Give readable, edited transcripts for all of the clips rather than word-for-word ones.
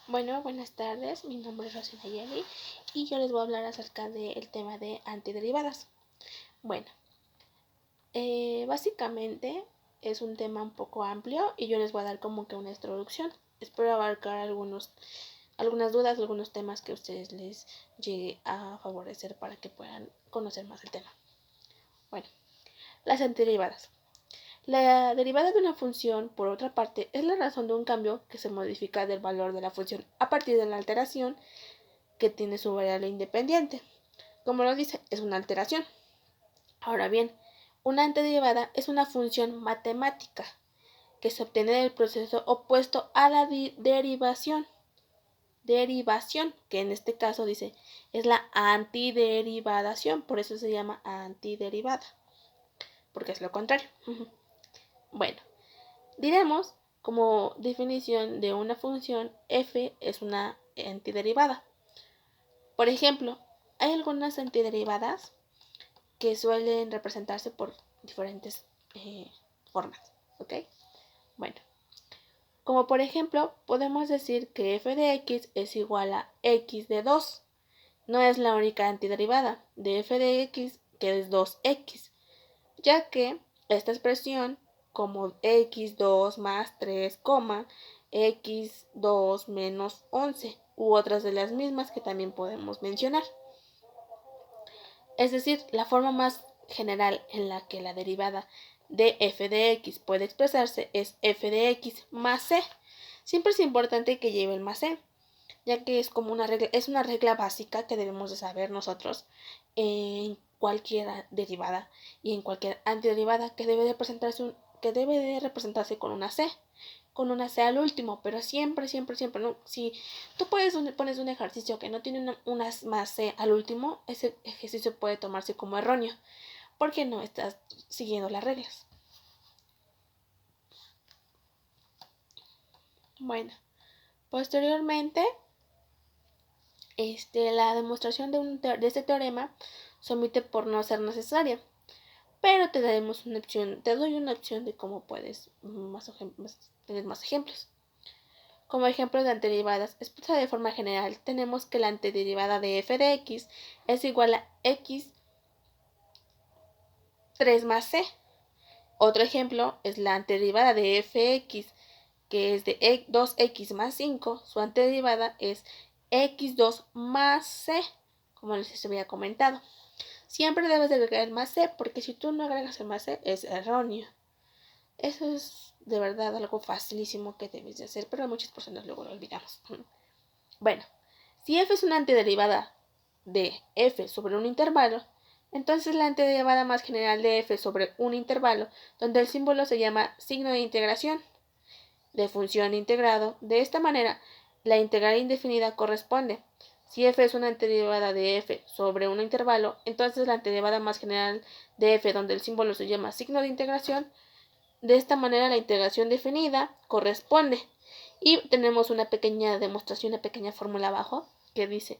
Bueno, buenas tardes, mi nombre es Rosina Yeli y yo les voy a hablar acerca del tema de antiderivadas. Bueno, básicamente es un tema un poco amplio y yo les voy a dar como que una introducción. Espero abarcar algunas dudas, algunos temas que a ustedes les llegue a favorecer para que puedan conocer más el tema. Bueno, las antiderivadas. La derivada de una función, por otra parte, es la razón de un cambio que se modifica del valor de la función a partir de la alteración que tiene su variable independiente. Como lo dice, es una alteración. Ahora bien, una antiderivada es una función matemática que se obtiene del proceso opuesto a la derivación, que en este caso dice es la antiderivadación, por eso se llama antiderivada, porque es lo contrario. Bueno, diremos como definición de una función f es una antiderivada. Por ejemplo, hay algunas antiderivadas que suelen representarse por diferentes formas, ¿ok? Bueno, como por ejemplo, podemos decir que f de x es igual a x de 2. No es la única antiderivada de f de x, que es 2x, ya que esta expresión, como x2 más 3, x2 menos 11, u otras de las mismas que también podemos mencionar. Es decir, la forma más general en la que la derivada de f de x puede expresarse es f de x más c. Siempre es importante que lleve el más c, ya que es como una regla básica que debemos de saber nosotros en cualquier derivada y en cualquier antiderivada que debe de representarse con una c al último, pero siempre, ¿no? Si tú pones un ejercicio que no tiene una más c al último, ese ejercicio puede tomarse como erróneo, porque no estás siguiendo las reglas. Bueno, posteriormente, la demostración de este teorema se omite por no ser necesaria, pero te doy una opción de cómo puedes tener más ejemplos. Como ejemplo de antiderivadas expresada de forma general, tenemos que la antiderivada de f de x es igual a x 3 más c. Otro ejemplo es la antiderivada de fx, que es de 2x más 5. Su antiderivada es x2 más c, como les había comentado. Siempre debes de agregar el más c, porque si tú no agregas el más c es erróneo. Eso es de verdad algo facilísimo que debes de hacer, pero a muchas personas luego lo olvidamos. Bueno, si f es una antiderivada de f sobre un intervalo, entonces la antiderivada más general de f sobre un intervalo, donde el símbolo se llama signo de integración de función integrado. De esta manera, la integral indefinida corresponde. Si f es una antiderivada de f sobre un intervalo, entonces la antiderivada más general de f, donde el símbolo se llama signo de integración, de esta manera la integración definida corresponde. Y tenemos una pequeña demostración, una pequeña fórmula abajo que dice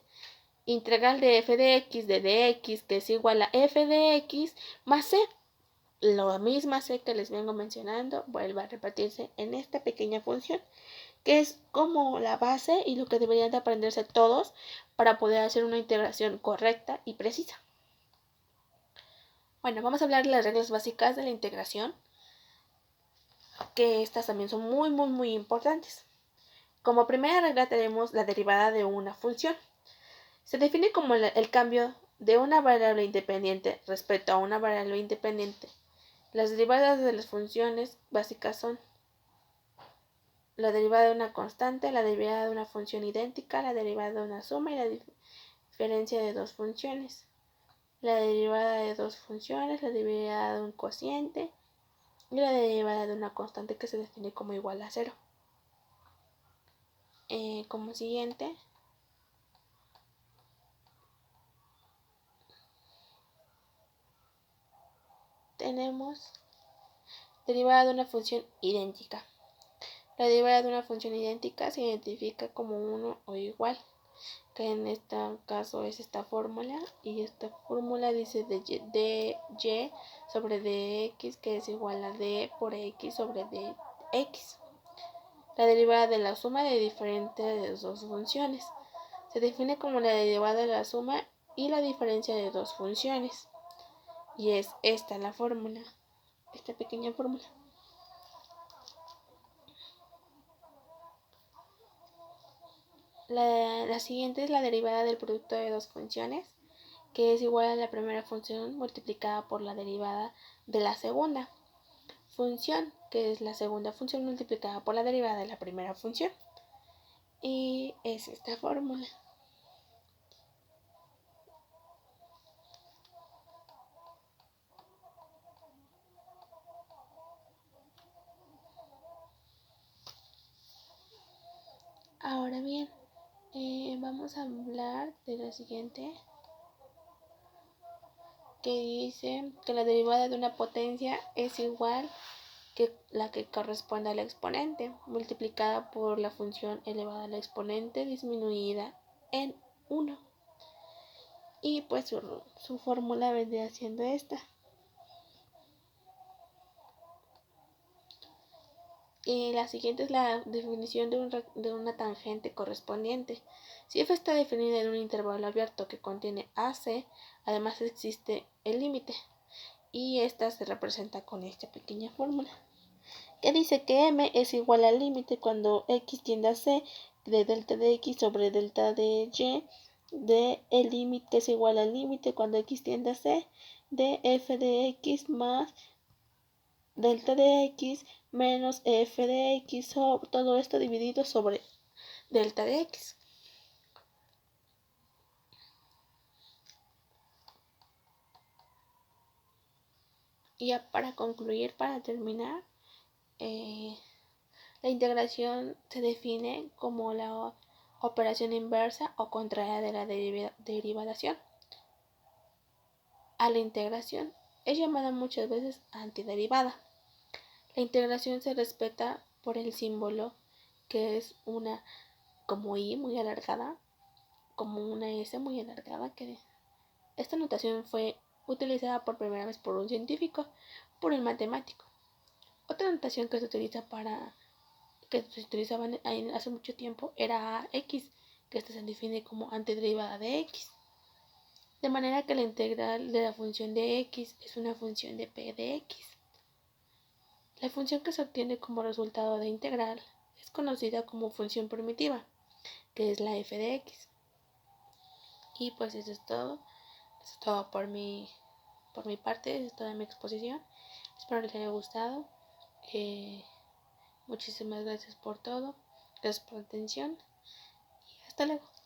integral de f de x de dx, que es igual a f de x más c. La misma c que les vengo mencionando vuelve a repetirse en esta pequeña función, que es como la base y lo que deberían de aprenderse todos para poder hacer una integración correcta y precisa. Bueno, vamos a hablar de las reglas básicas de la integración, que estas también son muy importantes. Como primera regla tenemos la derivada de una función. Se define como el cambio de una variable independiente respecto a una variable independiente. Las derivadas de las funciones básicas son la derivada de una constante, la derivada de una función idéntica, la derivada de una suma y la diferencia de dos funciones. La derivada de dos funciones, la derivada de un cociente y la derivada de una constante que se define como igual a 0. Como siguiente, tenemos derivada de una función idéntica. La derivada de una función idéntica se identifica como 1 o igual, que en este caso es esta fórmula, y esta fórmula dice dy sobre dx, que es igual a d por x sobre dx. la derivada de la suma de diferentes dos funciones. Se define como la derivada de la suma y la diferencia de dos funciones. Y es esta la fórmula, esta pequeña fórmula. La siguiente es la derivada del producto de dos funciones, que es igual a la primera función multiplicada por la derivada de la segunda función, que es la segunda función multiplicada por la derivada de la primera función. Y es esta fórmula. Ahora bien, vamos a hablar de la siguiente, que dice que la derivada de una potencia es igual que la que corresponde al exponente, multiplicada por la función elevada al exponente disminuida en 1. Y pues su fórmula vendría siendo esta. Y la siguiente es la definición de una tangente correspondiente. Si f está definida en un intervalo abierto que contiene AC, además existe el límite. Y esta se representa con esta pequeña fórmula, que dice que m es igual al límite cuando x tiende a c de delta de x sobre delta de y, de el límite es igual al límite cuando x tiende a c de f de x más delta de x menos f de x, sobre todo esto dividido sobre delta de x. Y ya para concluir, para terminar, la integración se define como la operación inversa o contraria de la derivación. A la integración es llamada muchas veces antiderivada. La integración se respeta por el símbolo, que es una como y muy alargada, como una s muy alargada, que esta notación fue utilizada por primera vez por un científico, por el matemático. Otra notación que se utilizaba hace mucho tiempo era x, que esta se define como antiderivada de x. De manera que la integral de la función de x es una función de p de x. La función que se obtiene como resultado de integral es conocida como función primitiva, que es la f de x. Y pues eso es todo. Eso es todo por mi parte, eso es toda mi exposición. Espero les haya gustado. Muchísimas gracias por todo. Gracias por la atención. Y hasta luego.